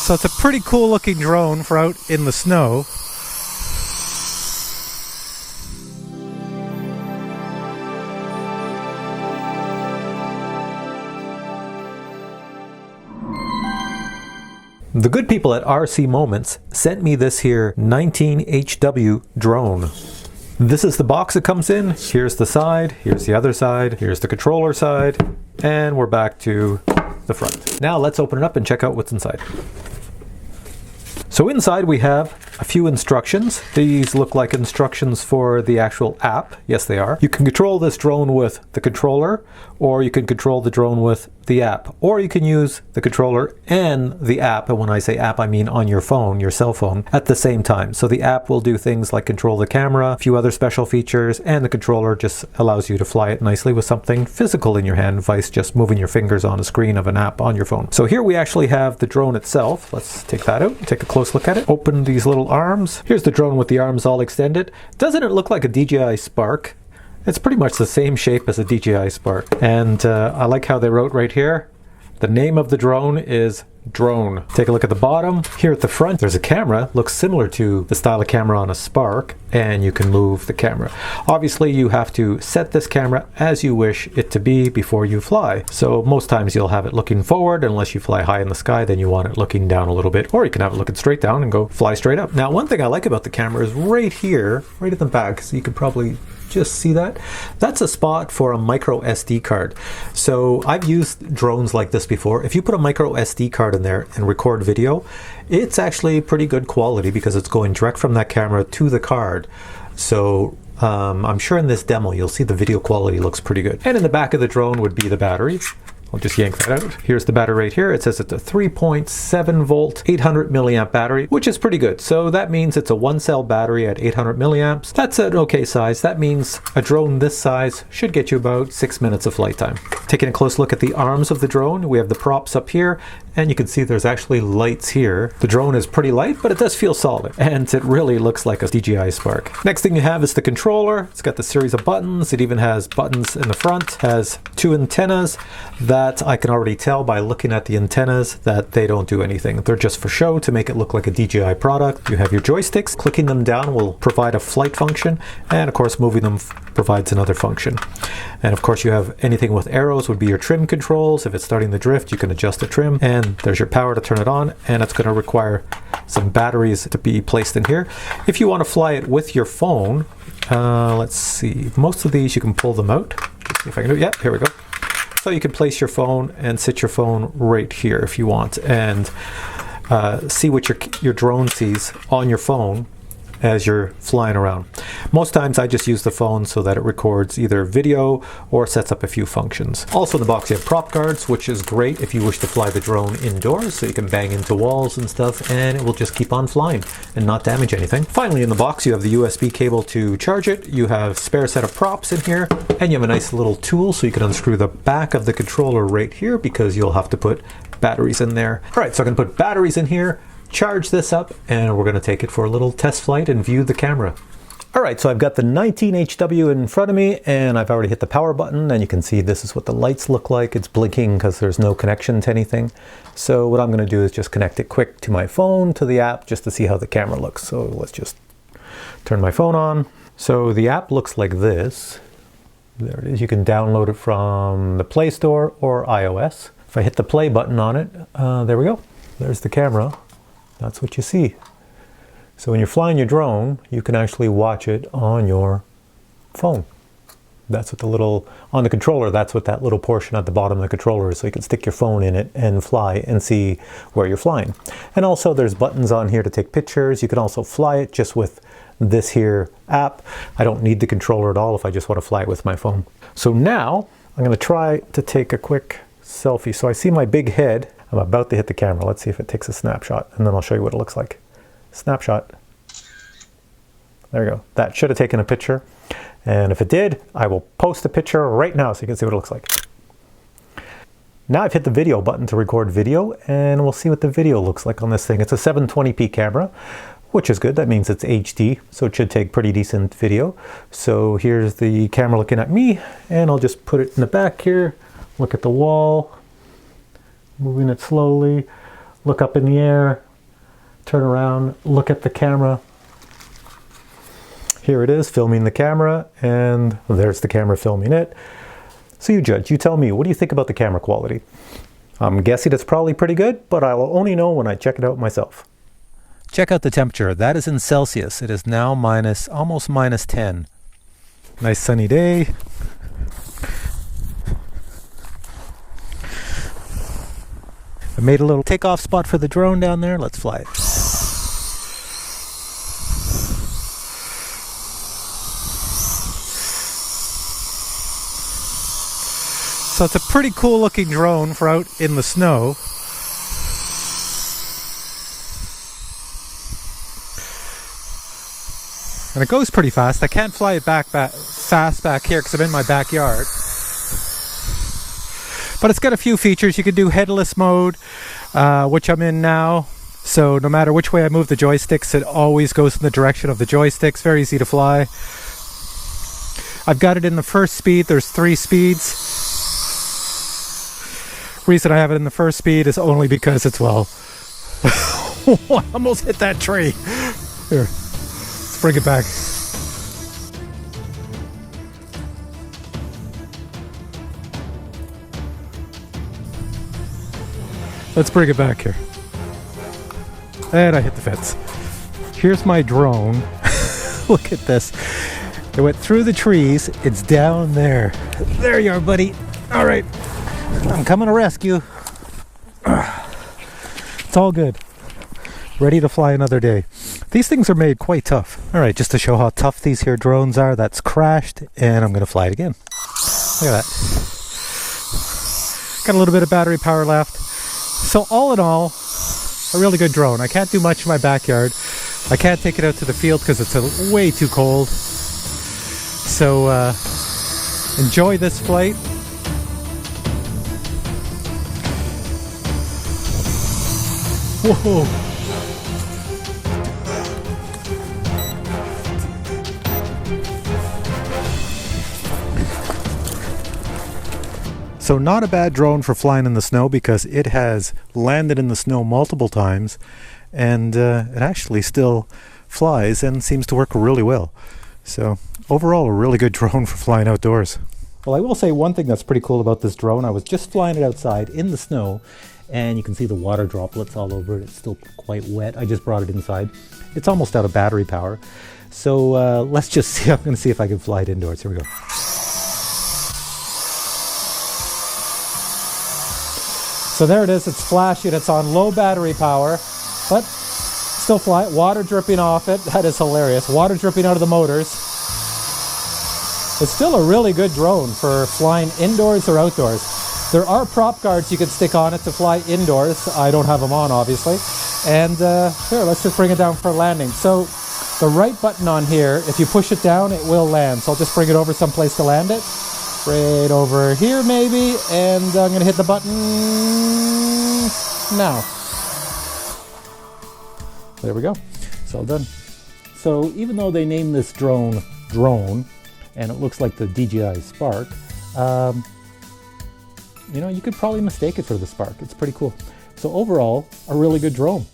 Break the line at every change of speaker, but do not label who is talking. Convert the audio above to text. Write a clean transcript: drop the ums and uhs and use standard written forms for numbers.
So it's a pretty cool looking drone for out in the snow. The good people at RC Moments sent me this here 19HW drone. This is the box it comes in. Here's the side, here's the other side, here's the controller side, and we're back to the front. Now let's open it up and check out what's inside. So inside we have a few instructions. These look like instructions for the actual app. Yes, they are. You can control this drone with the controller, or you can control the drone with the app, or you can use the controller and the app, and when I say app I mean on your phone, your cell phone, at the same time. So the app will do things like control the camera, a few other special features, and the controller just allows you to fly it nicely with something physical in your hand, vice just moving your fingers on a screen of an app on your phone. So here we actually have the drone itself. Let's take that out, take a close look at it. Open these little arms. Here's the drone with the arms all extended. Doesn't it look like a DJI Spark? It's pretty much the same shape as a DJI Spark. And I like how they wrote right here, the name of the drone is Drone. Take a look at the bottom. Here at the front, there's a camera. Looks similar to the style of camera on a Spark, and you can move the camera. Obviously, you have to set this camera as you wish it to be before you fly. So most times you'll have it looking forward, unless you fly high in the sky, then you want it looking down a little bit, or you can have it looking straight down and go fly straight up. Now, one thing I like about the camera is right here, right at the back, so you can probably just see that. That's a spot for a micro SD card. So I've used drones like this before. If you put a micro SD card in there and record video, it's actually pretty good quality because it's going direct from that camera to the card. So I'm sure in this demo you'll see the video quality looks pretty good. And in the back of the drone would be the battery. I'll just yank that out. Here's the battery right here. It says it's a 3.7 volt, 800 milliamp battery, which is pretty good. So that means it's a one cell battery at 800 milliamps. That's an okay size. That means a drone this size should get you about 6 minutes of flight time. Taking a close look at the arms of the drone, we have the props up here, and you can see there's actually lights here. The drone is pretty light, but it does feel solid, and it really looks like a DJI Spark. Next thing you have is the controller. It's got the series of buttons. It even has buttons in the front, has two antennas that I can already tell by looking at the antennas that they don't do anything. They're just for show to make it look like a DJI product. You have your joysticks. Clicking them down will provide a flight function, and of course moving them provides another function. And of course you have anything with arrows would be your trim controls. If it's starting to drift, you can adjust the trim, and there's your power to turn it on, and it's going to require some batteries to be placed in here. If you want to fly it with your phone, let's see, most of these you can pull them out. Let's see if I can do it. Yep, here we go. So you can place your phone and sit your phone right here if you want, and see what your drone sees on your phone as you're flying around. Most times I just use the phone so that it records either video or sets up a few functions. Also in the box you have prop guards, which is great if you wish to fly the drone indoors, so you can bang into walls and stuff and it will just keep on flying and not damage anything. Finally in the box you have the USB cable to charge it, you have a spare set of props in here, and you have a nice little tool so you can unscrew the back of the controller right here because you'll have to put batteries in there. Alright, so I can put batteries in here, charge this up, and we're going to take it for a little test flight and view the camera. Alright, so I've got the 19HW in front of me, and I've already hit the power button, and you can see this is what the lights look like. It's blinking because there's no connection to anything. So what I'm going to do is just connect it quick to my phone, to the app, just to see how the camera looks. So let's just turn my phone on. So the app looks like this. There it is. You can download it from the Play Store or iOS. If I hit the play button on it, there we go. There's the camera. That's what you see. So when you're flying your drone, you can actually watch it on your phone. That's what the little, on the controller, that's what that little portion at the bottom of the controller is. So you can stick your phone in it and fly and see where you're flying. And also there's buttons on here to take pictures. You can also fly it just with this here app. I don't need the controller at all if I just want to fly it with my phone. So now I'm going to try to take a quick selfie. So I see my big head. I'm about to hit the camera. Let's see if it takes a snapshot, and then I'll show you what it looks like. Snapshot. There we go. That should have taken a picture. And if it did, I will post the picture right now so you can see what it looks like. Now I've hit the video button to record video, and we'll see what the video looks like on this thing. It's a 720p camera, which is good. That means it's HD, so it should take pretty decent video. So here's the camera looking at me, and I'll just put it in the back here. Look at the wall. Moving it slowly. look up in the air, turn around, look at the camera. Here it is, filming the camera, and there's the camera filming it. So you judge, you tell me, what do you think about the camera quality? I'm guessing it's probably pretty good, but I will only know when I check it out myself. Check out the temperature. That is in Celsius. It is now almost minus 10. Nice sunny day. I made a little takeoff spot for the drone down there. Let's fly it. So it's a pretty cool looking drone for out in the snow. And it goes pretty fast. I can't fly it fast back here because I'm in my backyard. But it's got a few features. You can do headless mode, which I'm in now. So no matter which way I move the joysticks, it always goes in the direction of the joysticks. Very easy to fly. I've got it in the first speed. There's 3 speeds. Reason I have it in the first speed is only because it's, well, I almost hit that tree. Here, let's bring it back. Let's bring it back here. And I hit the fence. Here's my drone. Look at this. It went through the trees. It's down there. There you are, buddy. All right. I'm coming to rescue. It's all good. Ready to fly another day. These things are made quite tough. All right, just to show how tough these here drones are, that's crashed, and I'm going to fly it again. Look at that. Got a little bit of battery power left. So all in all, a really good drone. I can't do much in my backyard. I can't take it out to the field because it's way too cold. So enjoy this flight. Whoa! So not a bad drone for flying in the snow because it has landed in the snow multiple times, and it actually still flies and seems to work really well. So overall, a really good drone for flying outdoors. Well, I will say one thing that's pretty cool about this drone. I was just flying it outside in the snow, and you can see the water droplets all over it. It's still quite wet. I just brought it inside. It's almost out of battery power. So let's just see. I'm going to see if I can fly it indoors. Here we go. So there it is. It's flashing. It's on low battery power, but still fly. Water dripping off it. That is hilarious. Water dripping out of the motors. It's still a really good drone for flying indoors or outdoors. There are prop guards you can stick on it to fly indoors. I don't have them on, obviously. And here, let's just bring it down for landing. So the right button on here, if you push it down, it will land. So I'll just bring it over someplace to land it. Right over here, maybe. And I'm going to hit the button now. There we go. It's all done. So even though they named this drone, and it looks like the DJI Spark, you know, you could probably mistake it for the Spark. It's pretty cool. So overall, a really good drone.